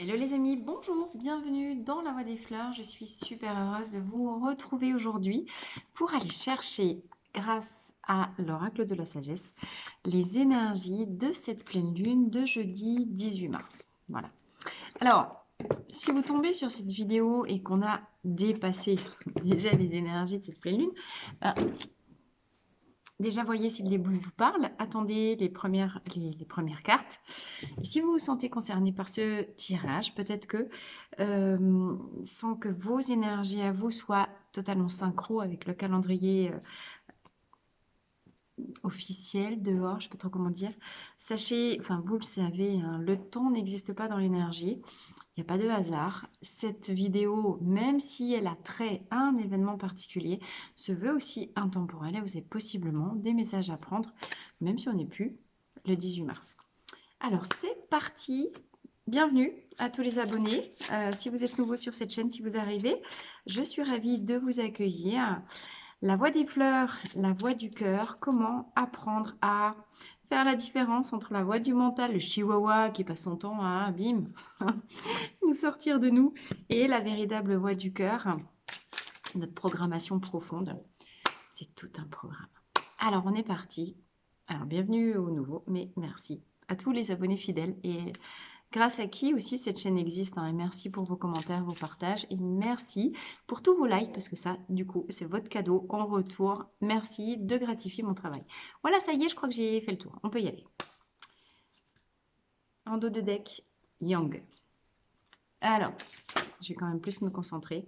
Hello les amis, bonjour, bienvenue dans la Voie des Fleurs. Je suis super heureuse de vous retrouver aujourd'hui pour aller chercher, grâce à l'oracle de la sagesse, les énergies de cette pleine lune de jeudi 18 mars. Voilà. Alors, si vous tombez sur cette vidéo et qu'on a dépassé déjà les énergies de cette pleine lune, déjà voyez si le début vous parle, attendez les premières cartes. Et si vous vous sentez concerné par ce tirage, peut-être que sans que vos énergies à vous soient totalement synchro avec le calendrier officiel dehors, je ne sais pas trop comment dire, sachez, enfin vous le savez, hein, le temps n'existe pas dans l'énergie. Il n'y a pas de hasard. Cette vidéo, même si elle a trait à un événement particulier, se veut aussi intemporelle et vous avez possiblement des messages à prendre, même si on n'est plus le 18 mars. Alors, c'est parti. Bienvenue à tous les abonnés. Si vous êtes nouveau sur cette chaîne, si vous arrivez, je suis ravie de vous accueillir. La voix des fleurs, la voix du cœur. Comment apprendre à faire la différence entre la voix du mental, le chihuahua qui passe son temps à, bim, nous sortir de nous, et la véritable voix du cœur, notre programmation profonde. C'est tout un programme. Alors, on est parti. Alors, bienvenue aux nouveaux, mais merci à tous les abonnés fidèles et grâce à qui aussi cette chaîne existe. Hein. Et merci pour vos commentaires, vos partages et merci pour tous vos likes parce que ça, du coup, c'est votre cadeau en retour. Merci de gratifier mon travail. Voilà, ça y est, je crois que j'ai fait le tour. On peut y aller. En dos de deck, Yang. Alors, je vais quand même plus me concentrer.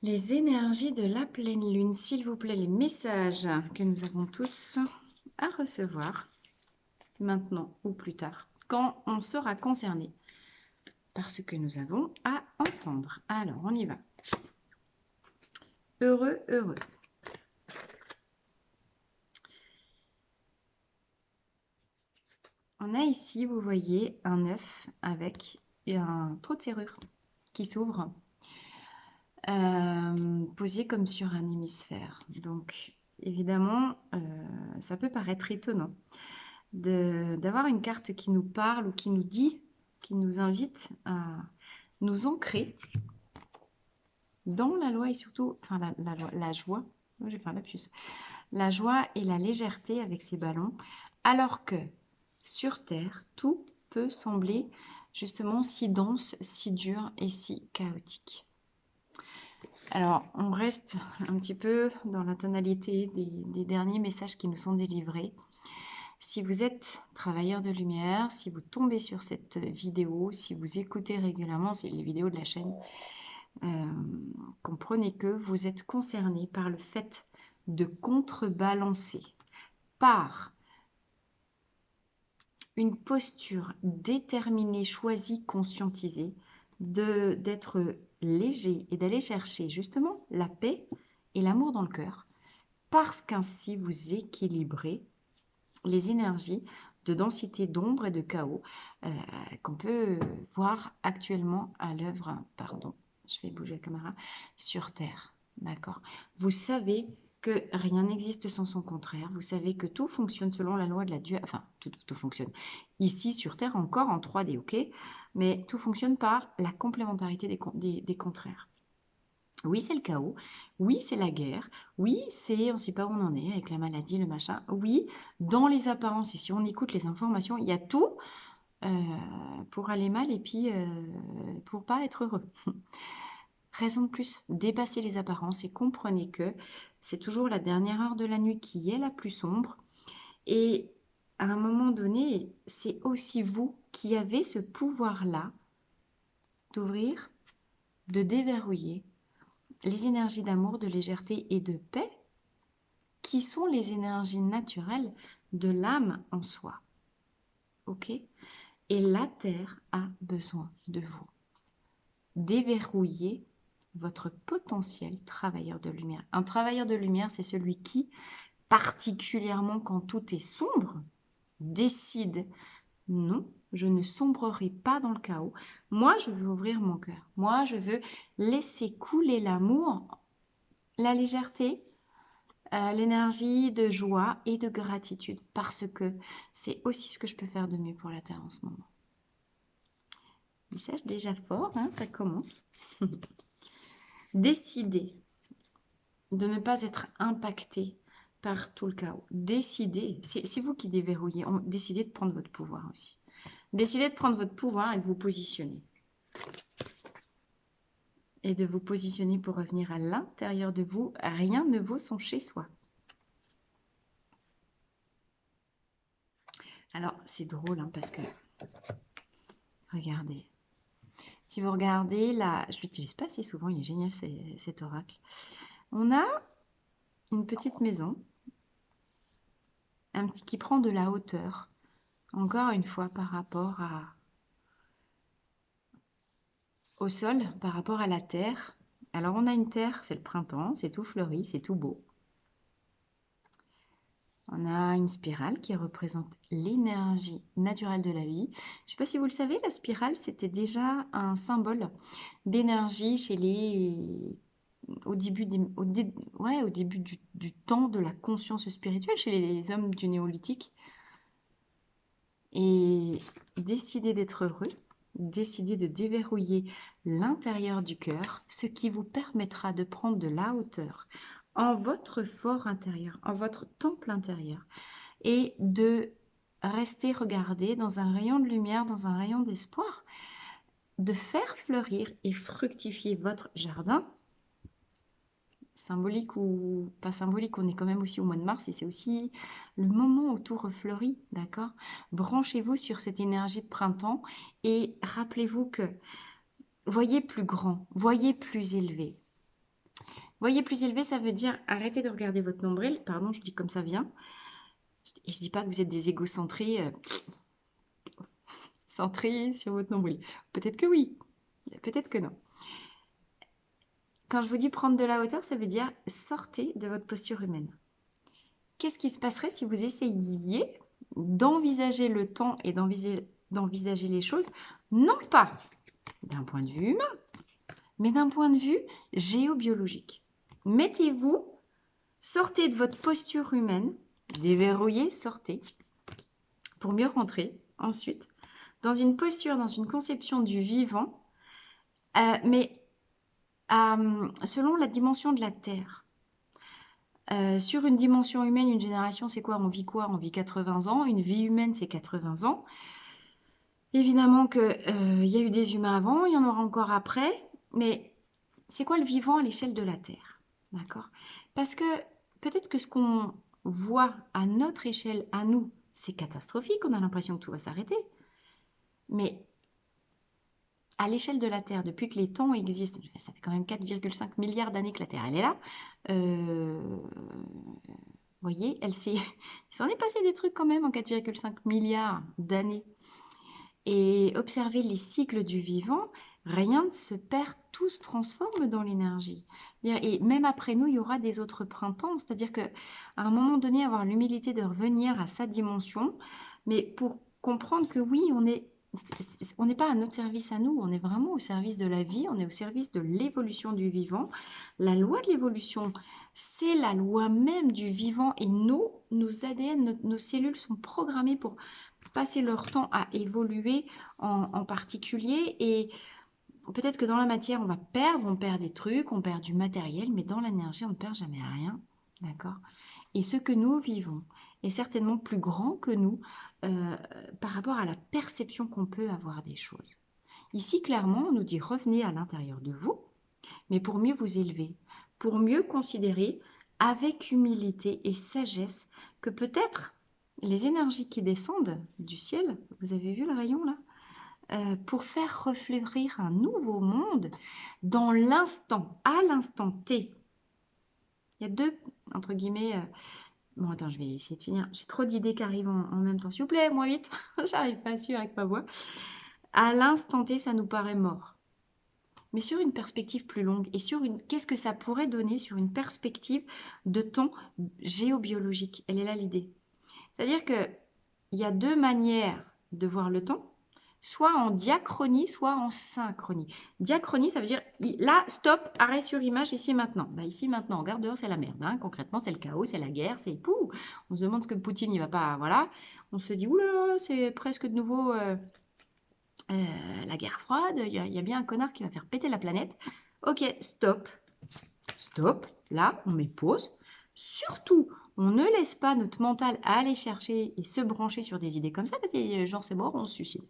Les énergies de la pleine lune, s'il vous plaît, les messages que nous avons tous à recevoir, maintenant ou plus tard, quand on sera concerné par ce que nous avons à entendre. Alors, on y va. Heureux, heureux. On a ici, vous voyez, un œuf avec un trou de serrure qui s'ouvre, posé comme sur un hémisphère. Donc, évidemment, ça peut paraître étonnant d'avoir une carte qui nous parle ou qui nous dit, qui nous invite à nous ancrer dans la loi et surtout, enfin la joie, j'ai fait un lapsus, la joie et la légèreté avec ces ballons, alors que sur Terre, tout peut sembler justement si dense, si dur et si chaotique. Alors, on reste un petit peu dans la tonalité des derniers messages qui nous sont délivrés. Si vous êtes travailleur de lumière, si vous tombez sur cette vidéo, si vous écoutez régulièrement les vidéos de la chaîne, comprenez que vous êtes concerné par le fait de contrebalancer par une posture déterminée, choisie, conscientisée, d'être léger et d'aller chercher justement la paix et l'amour dans le cœur, parce qu'ainsi vous équilibrez les énergies de densité, d'ombre et de chaos qu'on peut voir actuellement à l'œuvre, pardon, je vais bouger la caméra, sur Terre. D'accord. Vous savez que rien n'existe sans son contraire. Vous savez que tout fonctionne selon la loi de la dualité. Enfin, tout fonctionne. Ici, sur Terre, encore en 3D, ok. Mais tout fonctionne par la complémentarité des contraires. Oui, c'est le chaos. Oui, c'est la guerre. Oui, c'est on ne sait pas où on en est avec la maladie, le machin. Oui, dans les apparences, et si on écoute les informations, il y a tout pour aller mal et puis pour pas être heureux. Raison de plus, dépassez les apparences et comprenez que c'est toujours la dernière heure de la nuit qui est la plus sombre. Et à un moment donné, c'est aussi vous qui avez ce pouvoir-là d'ouvrir, de déverrouiller les énergies d'amour, de légèreté et de paix qui sont les énergies naturelles de l'âme en soi. Ok? Et la Terre a besoin de vous. Déverrouillez votre potentiel travailleur de lumière. Un travailleur de lumière, c'est celui qui, particulièrement quand tout est sombre, décide non, je ne sombrerai pas dans le chaos. Moi, je veux ouvrir mon cœur. Moi, je veux laisser couler l'amour, la légèreté, l'énergie de joie et de gratitude parce que c'est aussi ce que je peux faire de mieux pour la Terre en ce moment. Message déjà fort, hein, ça commence. Décidez de ne pas être impacté par tout le chaos. Décidez, c'est vous qui déverrouillez. Décidez de prendre votre pouvoir aussi. Décidez de prendre votre pouvoir et de vous positionner. Et de vous positionner pour revenir à l'intérieur de vous. Rien ne vaut son chez-soi. Alors, c'est drôle hein, parce que, regardez. Si vous regardez là, je ne l'utilise pas assez souvent, il est génial cet oracle. On a une petite maison qui prend de la hauteur. Encore une fois par rapport au sol, par rapport à la terre. Alors on a une terre, c'est le printemps, c'est tout fleuri, c'est tout beau. On a une spirale qui représente l'énergie naturelle de la vie. Je ne sais pas si vous le savez, la spirale, c'était déjà un symbole d'énergie chez au début du temps de la conscience spirituelle, chez les hommes du néolithique. Et décidez d'être heureux, décidez de déverrouiller l'intérieur du cœur, ce qui vous permettra de prendre de la hauteur en votre fort intérieur, en votre temple intérieur, et de rester regardé dans un rayon de lumière, dans un rayon d'espoir, de faire fleurir et fructifier votre jardin. Symbolique ou pas symbolique, on est quand même aussi au mois de mars et c'est aussi le moment où tout refleurit, d'accord? Branchez-vous sur cette énergie de printemps et rappelez-vous que voyez plus grand, voyez plus élevé. Voyez plus élevé, ça veut dire arrêtez de regarder votre nombril, pardon, je dis comme ça vient. Et je dis pas que vous êtes des égocentrés centrés sur votre nombril. Peut-être que oui, peut-être que non. Quand je vous dis prendre de la hauteur, ça veut dire sortez de votre posture humaine. Qu'est-ce qui se passerait si vous essayiez d'envisager le temps et d'envisager les choses, non pas d'un point de vue humain, mais d'un point de vue géobiologique. Mettez-vous, sortez de votre posture humaine, déverrouillez, sortez, pour mieux rentrer ensuite dans une posture, dans une conception du vivant, mais selon la dimension de la Terre. Sur une dimension humaine, une génération, c'est quoi? On vit 80 ans. Une vie humaine, c'est 80 ans. Évidemment qu'il y a eu des humains avant, il y en aura encore après. Mais c'est quoi le vivant à l'échelle de la Terre? D'accord? Parce que peut-être que ce qu'on voit à notre échelle, à nous, c'est catastrophique. On a l'impression que tout va s'arrêter. Mais à l'échelle de la Terre, depuis que les temps existent, ça fait quand même 4,5 milliards d'années que la Terre elle est là, vous voyez, il s'en est passé des trucs quand même en 4,5 milliards d'années. Et observez les cycles du vivant, rien ne se perd, tout se transforme dans l'énergie. Et même après nous, il y aura des autres printemps, c'est-à-dire qu'à un moment donné, avoir l'humilité de revenir à sa dimension, mais pour comprendre que oui, on n'est pas à notre service à nous, on est vraiment au service de la vie, on est au service de l'évolution du vivant. La loi de l'évolution, c'est la loi même du vivant et nos ADN, nos cellules sont programmées pour passer leur temps à évoluer en particulier. Et peut-être que dans la matière, on perd des trucs, on perd du matériel, mais dans l'énergie, on ne perd jamais rien. D'accord? Et ce que nous vivons est certainement plus grand que nous par rapport à la perception qu'on peut avoir des choses. Ici, clairement, on nous dit revenez à l'intérieur de vous, mais pour mieux vous élever, pour mieux considérer avec humilité et sagesse que peut-être les énergies qui descendent du ciel, vous avez vu le rayon là, pour faire refleurir un nouveau monde dans l'instant, à l'instant T. Il y a deux, entre guillemets, bon attends, je vais essayer de finir, j'ai trop d'idées qui arrivent en même temps, s'il vous plaît, moins vite, j'arrive pas à suivre avec ma voix. À l'instant T, ça nous paraît mort. Mais sur une perspective plus longue et qu'est-ce que ça pourrait donner sur une perspective de temps géobiologique? Elle est là l'idée. C'est-à-dire qu'il y a deux manières de voir le temps, soit en diachronie, soit en synchronie. Diachronie, ça veut dire là, stop, arrêt sur image, ici maintenant. Bah, ici maintenant, regarde dehors, c'est la merde. Hein. Concrètement, c'est le chaos, c'est la guerre, c'est pou. On se demande ce que Poutine, il va pas, voilà. On se dit, oulala, c'est presque de nouveau la guerre froide, il y a bien un connard qui va faire péter la planète. Ok, stop. Stop. Là, on met pause. Surtout, on ne laisse pas notre mental aller chercher et se brancher sur des idées comme ça, parce que genre c'est mort, on se suicide.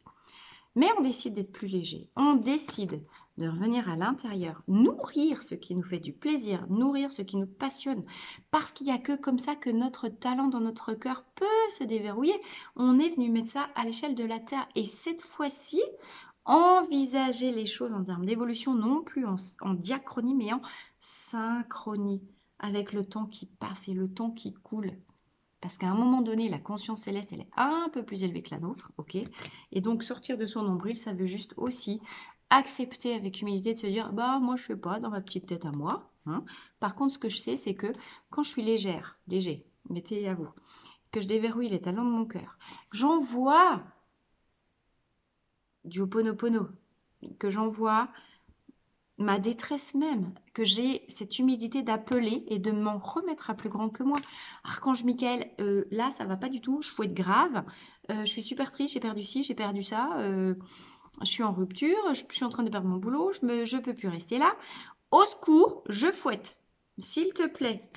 Mais on décide d'être plus léger. On décide de revenir à l'intérieur, nourrir ce qui nous fait du plaisir, nourrir ce qui nous passionne. Parce qu'il n'y a que comme ça que notre talent dans notre cœur peut se déverrouiller. On est venu mettre ça à l'échelle de la Terre. Et cette fois-ci, envisager les choses en termes d'évolution, non plus en diachronie, mais en synchronie, avec le temps qui passe et le temps qui coule. Parce qu'à un moment donné, la conscience céleste, elle est un peu plus élevée que la nôtre, ok? Et donc, sortir de son nombril, ça veut juste aussi accepter avec humilité de se dire, bah, moi, je sais pas, dans ma petite tête à moi. Hein. Par contre, ce que je sais, c'est que quand je suis léger, mettez à vous, que je déverrouille les talents de mon cœur, que j'envoie du Ho'oponopono, que j'envoie ma détresse même, que j'ai cette humilité d'appeler et de m'en remettre à plus grand que moi. Archange Michael, là, ça va pas du tout, je fouette grave, je suis super triste, j'ai perdu ci, j'ai perdu ça, je suis en rupture, je suis en train de perdre mon boulot, je peux plus rester là. Au secours, je fouette. S'il te plaît,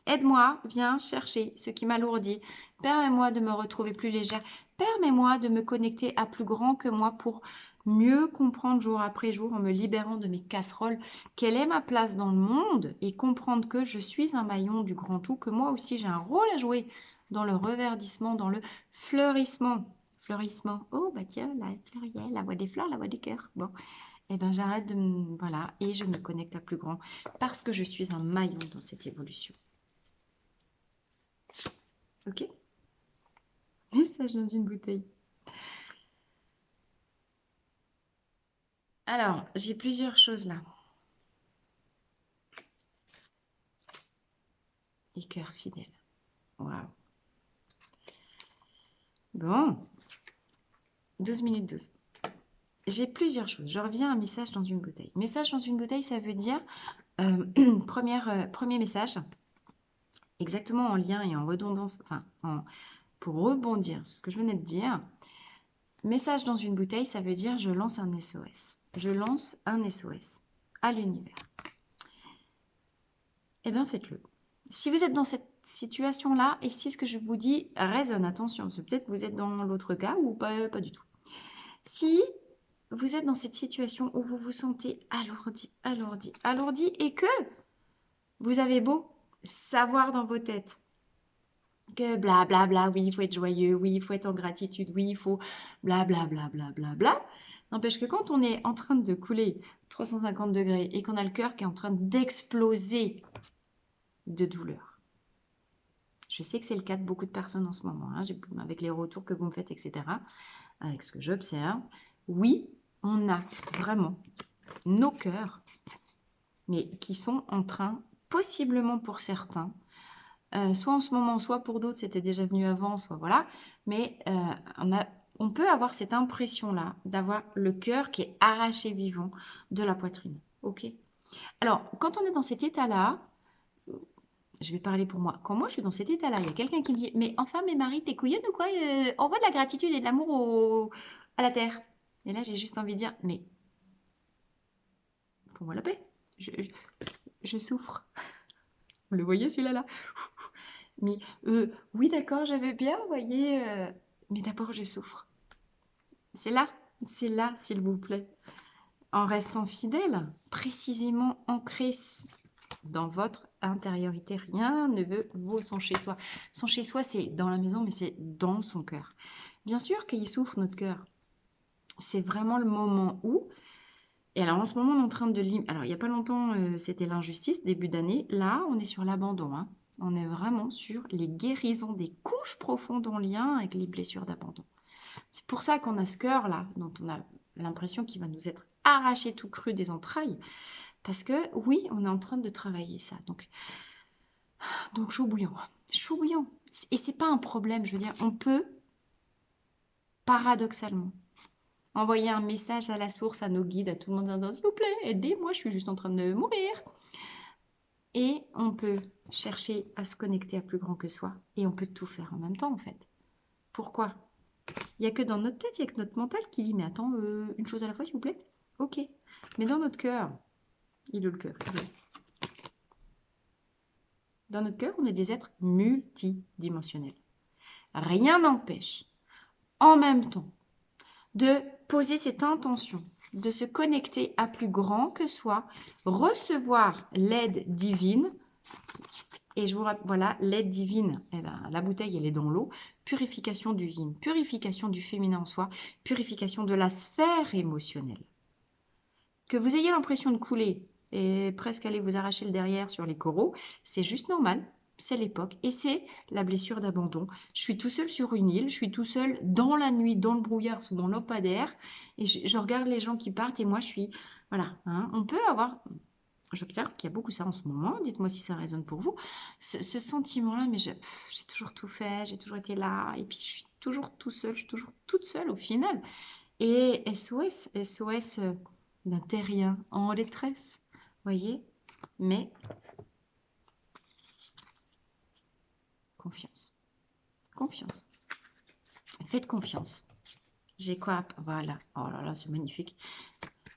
aide-moi, viens chercher ce qui m'alourdit. Permets-moi de me retrouver plus légère. Permets-moi de me connecter à plus grand que moi pour mieux comprendre jour après jour en me libérant de mes casseroles quelle est ma place dans le monde et comprendre que je suis un maillon du grand tout, que moi aussi j'ai un rôle à jouer dans le reverdissement, dans le fleurissement. Fleurissement. Oh, bah tiens, la fleurielle, la voix des fleurs, la voix du cœur. Bon, eh ben j'arrête de me... Voilà, et je me connecte à plus grand parce que je suis un maillon dans cette évolution. Ok? Message dans une bouteille. Alors, j'ai plusieurs choses là. Les cœurs fidèles. Waouh. Bon. 12 minutes 12. J'ai plusieurs choses. Je reviens à un message dans une bouteille. Message dans une bouteille, ça veut dire premier message, exactement en lien et en redondance, enfin, pour rebondir sur ce que je venais de dire. Message dans une bouteille, ça veut dire je lance un SOS. Je lance un SOS à l'univers. Eh bien, faites-le. Si vous êtes dans cette situation-là, et si ce que je vous dis résonne, attention, c'est peut-être que vous êtes dans l'autre cas ou pas du tout. Si vous êtes dans cette situation où vous vous sentez alourdi, et que vous avez beau savoir dans vos têtes que blablabla, oui, il faut être joyeux, oui, il faut être en gratitude, oui, il faut blablabla, n'empêche que quand on est en train de couler 350 degrés et qu'on a le cœur qui est en train d'exploser de douleur. Je sais que c'est le cas de beaucoup de personnes en ce moment, hein, avec les retours que vous me faites, etc., avec ce que j'observe. Oui, on a vraiment nos cœurs, mais qui sont en train, possiblement pour certains, soit en ce moment, soit pour d'autres, c'était déjà venu avant, soit voilà, mais on peut avoir cette impression-là d'avoir le cœur qui est arraché vivant de la poitrine. Ok. Alors, quand on est dans cet état-là, je vais parler pour moi. Quand moi je suis dans cet état-là, il y a quelqu'un qui me dit mais enfin, mais Marie, t'es couillonne ou quoi? Envoie de la gratitude et de l'amour à la terre. Et là, j'ai juste envie de dire mais fais-moi la paix. Je souffre. Vous le voyez celui-là là? Mais oui, d'accord, j'avais bien envoyé, mais d'abord je souffre. C'est là, s'il vous plaît. En restant fidèle, précisément ancré dans votre intériorité. Rien ne veut vaut son chez-soi. Son chez-soi, c'est dans la maison, mais c'est dans son cœur. Bien sûr qu'il souffre, notre cœur. C'est vraiment le moment où... Et alors, en ce moment, on est en train de... Alors, il n'y a pas longtemps, c'était l'injustice, début d'année. Là, on est sur l'abandon. Hein. On est vraiment sur les guérisons des couches profondes en lien avec les blessures d'abandon. C'est pour ça qu'on a ce cœur-là, dont on a l'impression qu'il va nous être arraché tout cru des entrailles. Parce que, oui, on est en train de travailler ça. Donc chaud bouillant. Chaud bouillant. Et c'est pas un problème, je veux dire, on peut, paradoxalement, envoyer un message à la source, à nos guides, à tout le monde, en disant, s'il vous plaît, aidez-moi, je suis juste en train de mourir. Et on peut chercher à se connecter à plus grand que soi. Et on peut tout faire en même temps, en fait. Pourquoi? Il n'y a que dans notre tête, il n'y a que notre mental qui dit, mais attends, une chose à la fois, s'il vous plaît. Ok. Mais dans notre cœur, il est le cœur. Dans notre cœur, on est des êtres multidimensionnels. Rien n'empêche, en même temps, de poser cette intention, de se connecter à plus grand que soi, recevoir l'aide divine. Et je vous rappelle, voilà, l'aide divine, eh ben, la bouteille, elle est dans l'eau. Purification du yin, purification du féminin en soi, purification de la sphère émotionnelle. Que vous ayez l'impression de couler et presque aller vous arracher le derrière sur les coraux, c'est juste normal. C'est l'époque et c'est la blessure d'abandon. Je suis tout seul sur une île, je suis tout seul dans la nuit, dans le brouillard, sous mon lampadaire et je regarde les gens qui partent et moi je suis... Voilà, hein, on peut avoir... J'observe qu'il y a beaucoup ça en ce moment. Dites-moi si ça résonne pour vous. Ce sentiment-là, mais j'ai toujours tout fait, j'ai toujours été là, et puis je suis toujours tout seul, je suis toujours toute seule au final. Et SOS, SOS d'un terrien en détresse, voyez. Mais confiance, confiance. Faites confiance. J'ai quoi? Voilà. Oh là là, c'est magnifique.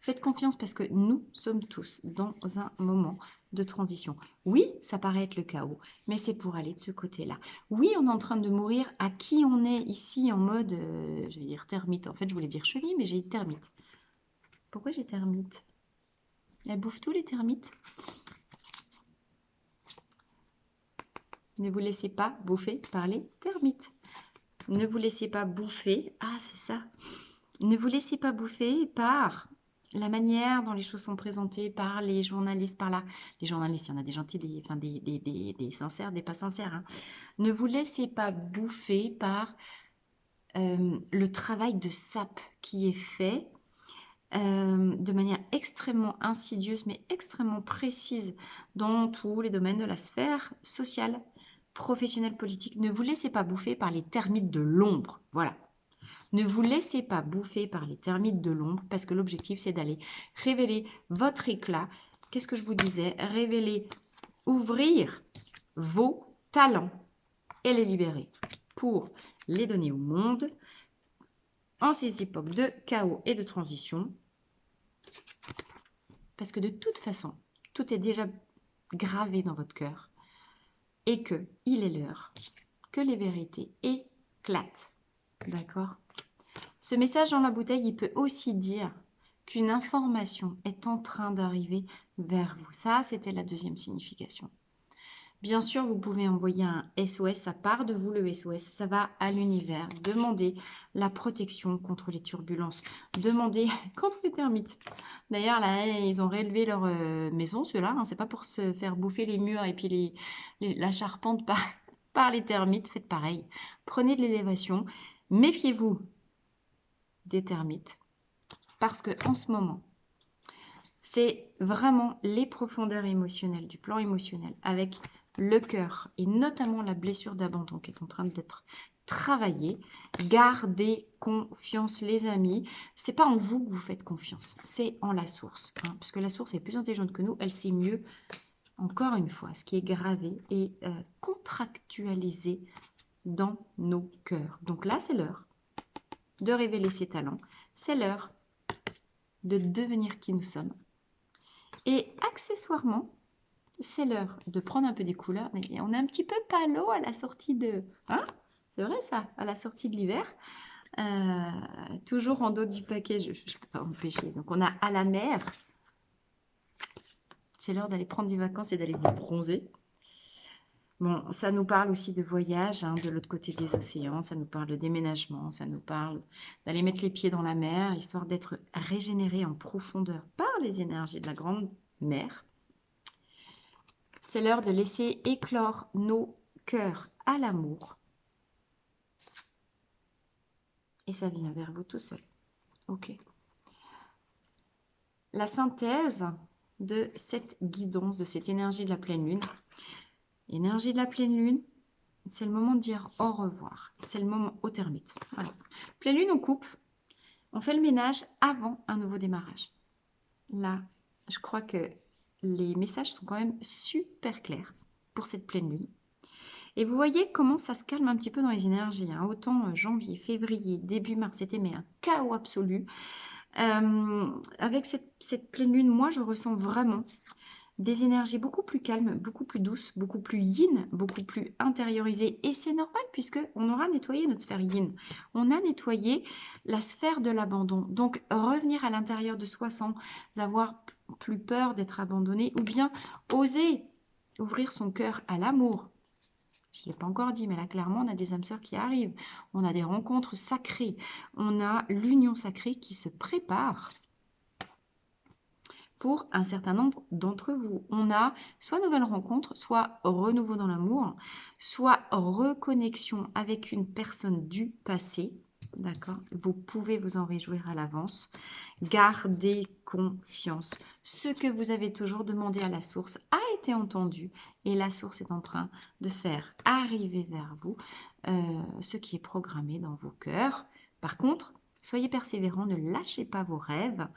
Faites confiance parce que nous sommes tous dans un moment de transition. Oui, ça paraît être le chaos, mais c'est pour aller de ce côté-là. Oui, on est en train de mourir à qui on est ici en mode, j'allais dire termite. En fait, je voulais dire chenille, mais j'ai dit termite. Pourquoi j'ai termite? Elles bouffent tous les termites. Ne vous laissez pas bouffer par les termites. Ne vous laissez pas bouffer. Ah, c'est ça. Ne vous laissez pas bouffer par la manière dont les choses sont présentées, par les journalistes, les journalistes, il y en a des gentils, des sincères, des pas sincères. Hein. Ne vous laissez pas bouffer par le travail de sape qui est fait de manière extrêmement insidieuse, mais extrêmement précise dans tous les domaines de la sphère sociale, professionnelle, politique. Ne vous laissez pas bouffer par les termites de l'ombre. Voilà. Ne vous laissez pas bouffer par les termites de l'ombre parce que l'objectif, c'est d'aller révéler votre éclat. Qu'est-ce que je vous disais? Révéler, ouvrir vos talents et les libérer pour les donner au monde en ces époques de chaos et de transition. Parce que de toute façon, tout est déjà gravé dans votre cœur et que il est l'heure que les vérités éclatent. D'accord? Ce message dans la bouteille, il peut aussi dire qu'une information est en train d'arriver vers vous. Ça, c'était la deuxième signification. Bien sûr, vous pouvez envoyer un SOS, ça part de vous le SOS, ça va à l'univers. Demandez la protection contre les turbulences, demandez contre les termites. D'ailleurs, là, ils ont rélevé leur maison, ceux-là, hein, c'est pas pour se faire bouffer les murs et puis la charpente par les termites, faites pareil. Prenez de l'élévation, méfiez-vous des termites, parce que en ce moment, c'est vraiment les profondeurs émotionnelles, du plan émotionnel, avec le cœur et notamment la blessure d'abandon qui est en train d'être travaillée. Gardez confiance, les amis. C'est pas en vous que vous faites confiance, c'est en la source. Hein, parce que la source est plus intelligente que nous, elle sait mieux, encore une fois, ce qui est gravé et contractualisé dans nos cœurs. Donc là, c'est l'heure de révéler ses talents. C'est l'heure de devenir qui nous sommes. Et accessoirement, c'est l'heure de prendre un peu des couleurs. On est un petit peu palo à la sortie de... Hein? C'est vrai ça, à la sortie de l'hiver. Toujours en dos du paquet, je ne peux pas m'empêcher. Donc on a à la mer. C'est l'heure d'aller prendre des vacances et d'aller vous bronzer. Bon, ça nous parle aussi de voyage, hein, de l'autre côté des océans. Ça nous parle de déménagement. Ça nous parle d'aller mettre les pieds dans la mer, histoire d'être régénéré en profondeur par les énergies de la grande mer. C'est l'heure de laisser éclore nos cœurs à l'amour. Et ça vient vers vous tout seul. Ok. La synthèse de cette guidance, de cette énergie de la pleine lune. Énergie de la pleine lune, c'est le moment de dire au revoir. C'est le moment au termite. Voilà. Pleine lune, on coupe. On fait le ménage avant un nouveau démarrage. Là, je crois que les messages sont quand même super clairs pour cette pleine lune. Et vous voyez comment ça se calme un petit peu dans les énergies, hein. Autant janvier, février, début mars, c'était mais un chaos absolu. Avec cette pleine lune, moi, je ressens vraiment des énergies beaucoup plus calmes, beaucoup plus douces, beaucoup plus yin, beaucoup plus intériorisées. Et c'est normal puisque on aura nettoyé notre sphère yin. On a nettoyé la sphère de l'abandon. Donc, revenir à l'intérieur de soi sans avoir plus peur d'être abandonné ou bien oser ouvrir son cœur à l'amour. Je ne l'ai pas encore dit, mais là, clairement, on a des âmes sœurs qui arrivent. On a des rencontres sacrées. On a l'union sacrée qui se prépare pour un certain nombre d'entre vous. On a soit nouvelle rencontre, soit renouveau dans l'amour, soit reconnexion avec une personne du passé. D'accord? Vous pouvez vous en réjouir à l'avance. Gardez confiance. Ce que vous avez toujours demandé à la source a été entendu et la source est en train de faire arriver vers vous ce qui est programmé dans vos cœurs. Par contre, soyez persévérants, ne lâchez pas vos rêves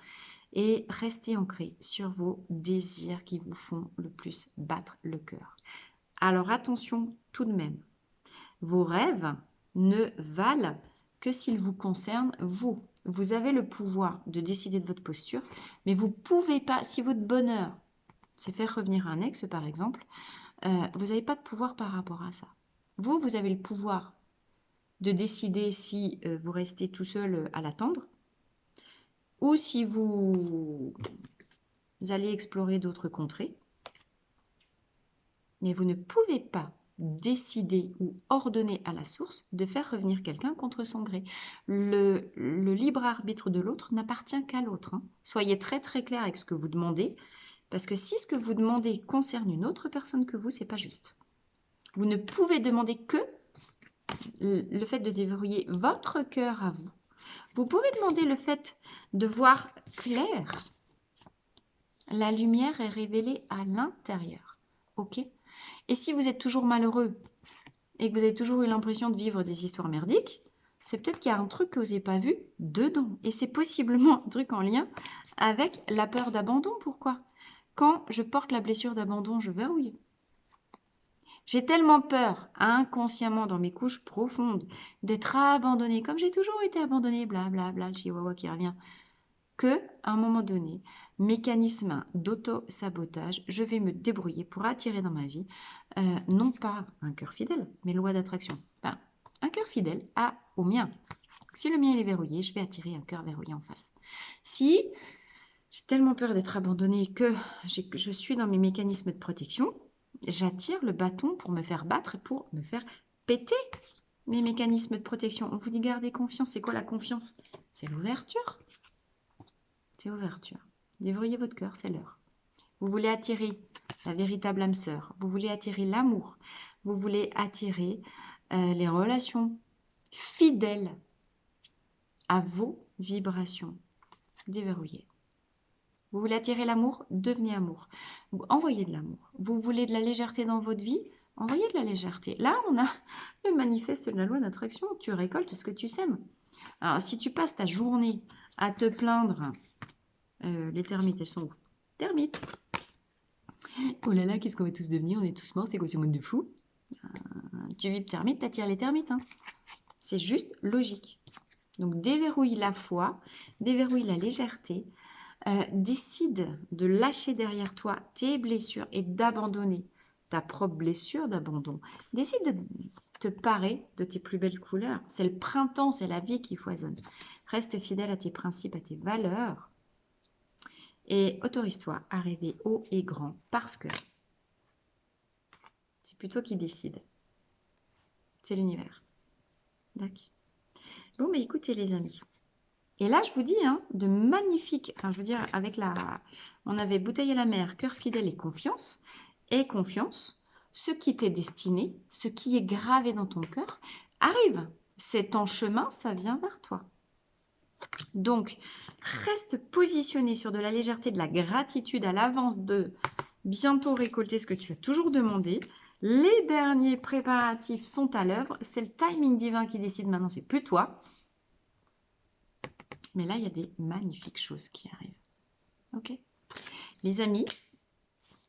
et restez ancrés sur vos désirs qui vous font le plus battre le cœur. Alors attention tout de même, vos rêves ne valent que s'ils vous concernent vous. Vous avez le pouvoir de décider de votre posture, mais vous ne pouvez pas, si votre bonheur, c'est faire revenir un ex par exemple, vous n'avez pas de pouvoir par rapport à ça. Vous avez le pouvoir de décider si vous restez tout seul à l'attendre, ou si vous allez explorer d'autres contrées, mais vous ne pouvez pas décider ou ordonner à la source de faire revenir quelqu'un contre son gré. Le libre arbitre de l'autre n'appartient qu'à l'autre, hein. Soyez très très clair avec ce que vous demandez, parce que si ce que vous demandez concerne une autre personne que vous, c'est pas juste. Vous ne pouvez demander que le fait de déverrouiller votre cœur à vous. Vous pouvez demander le fait de voir clair. La lumière est révélée à l'intérieur. Ok? Et si vous êtes toujours malheureux et que vous avez toujours eu l'impression de vivre des histoires merdiques, c'est peut-être qu'il y a un truc que vous n'avez pas vu dedans. Et c'est possiblement un truc en lien avec la peur d'abandon. Pourquoi? Quand je porte la blessure d'abandon, je verrouille. J'ai tellement peur, inconsciemment dans mes couches profondes, d'être abandonnée, comme j'ai toujours été abandonnée, blablabla, le chihuahua qui revient, que, à un moment donné, mécanisme d'auto-sabotage, je vais me débrouiller pour attirer dans ma vie, non pas un cœur fidèle, mais loi d'attraction. Enfin, un cœur fidèle au mien. Si le mien il est verrouillé, je vais attirer un cœur verrouillé en face. Si j'ai tellement peur d'être abandonnée que je suis dans mes mécanismes de protection, j'attire le bâton pour me faire battre et pour me faire péter mes mécanismes de protection. On vous dit gardez confiance. C'est quoi la confiance? C'est l'ouverture. C'est ouverture. Déverrouillez votre cœur, c'est l'heure. Vous voulez attirer la véritable âme sœur. Vous voulez attirer l'amour. Vous voulez attirer les relations fidèles à vos vibrations. Déverrouillez. Vous voulez attirer l'amour? Devenez amour. Envoyez de l'amour. Vous voulez de la légèreté dans votre vie? Envoyez de la légèreté. Là, on a le manifeste de la loi d'attraction. Tu récoltes ce que tu sèmes. Alors, si tu passes ta journée à te plaindre, les termites, elles sont où? Termites. Oh là là, qu'est-ce qu'on va tous devenir? On est tous morts, c'est quoi ce monde de fou? Tu vibres termites, t'attires les termites, hein. C'est juste logique. Donc, déverrouille la foi, déverrouille la légèreté, décide de lâcher derrière toi tes blessures et d'abandonner ta propre blessure d'abandon. Décide de te parer de tes plus belles couleurs. C'est le printemps, c'est la vie qui foisonne. Reste fidèle à tes principes, à tes valeurs. Et autorise-toi à rêver haut et grand parce que c'est plutôt qui décide. C'est l'univers. D'accord. Bon, mais écoutez les amis. Et là, je vous dis, hein, de magnifiques, enfin je veux dire, avec on avait bouteille à la mer, cœur fidèle et confiance, ce qui t'est destiné, ce qui est gravé dans ton cœur, arrive. C'est en chemin, ça vient vers toi. Donc, reste positionné sur de la légèreté, de la gratitude à l'avance de bientôt récolter ce que tu as toujours demandé. Les derniers préparatifs sont à l'œuvre. C'est le timing divin qui décide maintenant, c'est plus toi. Mais là, il y a des magnifiques choses qui arrivent. Ok? Les amis,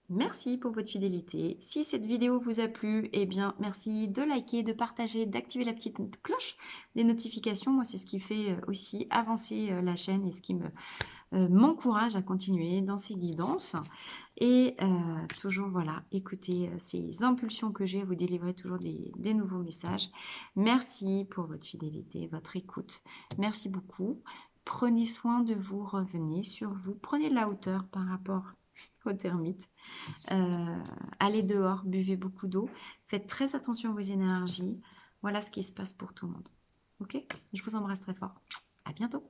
Merci pour votre fidélité. Si cette vidéo vous a plu, eh bien, merci de liker, de partager, d'activer la petite cloche des notifications. Moi, c'est ce qui fait aussi avancer la chaîne et ce qui m'encourage à continuer dans ces guidances. Et toujours, voilà, écoutez ces impulsions que j'ai à vous délivrer toujours des nouveaux messages. Merci pour votre fidélité, votre écoute. Merci beaucoup. Prenez soin de vous, revenez sur vous. Prenez de la hauteur par rapport aux termites. Allez dehors, buvez beaucoup d'eau. Faites très attention à vos énergies. Voilà ce qui se passe pour tout le monde. Ok? Je vous embrasse très fort. À bientôt.